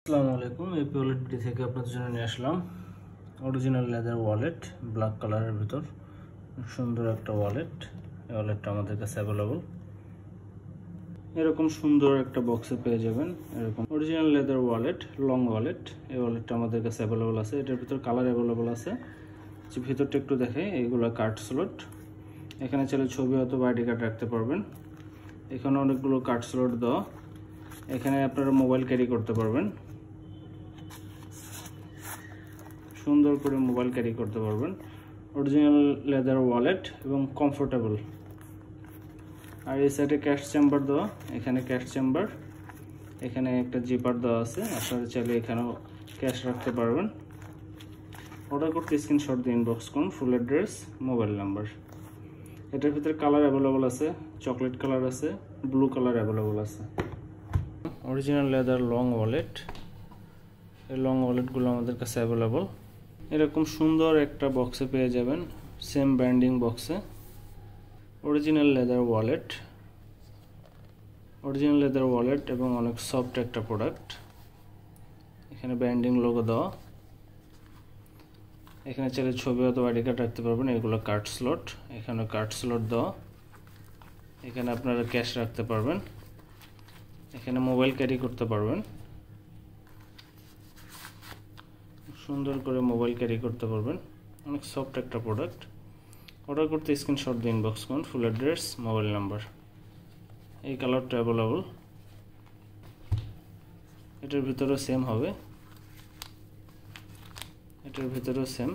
আসসালামু আলাইকুম। AP wallet BD থেকে আপনাদের জন্য নিয়ে আসলাম অরিজিনাল লেদার ওয়ালেট, ব্ল্যাক কালারের ভিতর সুন্দর একটা ওয়ালেট। এই ওয়ালেটটা আমাদের কাছে অ্যাভেলেবল। এরকম সুন্দর একটা বক্সে পেয়ে যাবেন এরকম original leather wallet, long wallet. এই ওয়ালেটটা আমাদের কাছে অ্যাভেলেবল আছে। এটার ভিতর কালার অ্যাভেলেবল আছে। ভিতরটা একটু দেখে, এইগুলো কার্ড স্লট। এখানে চাইলে ছবি অথবা আইডি কার্ড রাখতে পারবেন। এখানে অনেকগুলো কার্ড স্লট দেওয়া। এখানে আপনারা মোবাইল ক্যারি করতে পারবেন, সুন্দর করে মোবাইল ক্যারি করতে পারবেন। অরিজিনাল লেদার ওয়ালেট এবং কমফোর্টেবল। আর এই সাইডে ক্যাশ চেম্বার দেওয়া, এখানে ক্যাশ চেম্বার, এখানে একটা জিপার দেওয়া আছে। আপনারা চাইলে এখানেও ক্যাশ রাখতে পারবেন। অর্ডার করতে স্ক্রিনশট দিয়ে ইনবক্স করুন, ফুল অ্যাড্রেস, মোবাইল নাম্বার। এটার ভিতরে কালার অ্যাভেলেবল আছে, চকলেট কালার আছে, ব্লু কালার অ্যাভেলেবল আছে। Original leather long wallet. এই লং ওয়ালেটগুলো আমাদের কাছে অ্যাভেলেবল। এরকম সুন্দর একটা বক্সে পেয়ে যাবেন, সেম ব্র্যান্ডিং বক্সে। Original leather wallet, original leather wallet এবং অনেক সফট একটা প্রোডাক্ট। এখানে ব্র্যান্ডিং লোগো দেওয়া। এখানে চাইলে ছবি অথবা আইডি কার্ড রাখতে পারবেন। এগুলো কার্ড স্লট, এখানে কার্ড স্লট দেওয়া। এখানে আপনারা ক্যাশ রাখতে পারবেন। এখানে মোবাইল ক্যারি করতে পারবেন, সুন্দর করে মোবাইল ক্যারি করতে পারবেন। অনেক সফট একটা প্রোডাক্ট। অর্ডার করতে স্ক্রিনশট দিয়ে ইনবক্স করুন, ফুল অ্যাড্রেস, মোবাইল নাম্বার। এই কালারটা অ্যাভেলেবল। এটার ভিতরেও সেম হবে, এটার ভিতরেও সেম।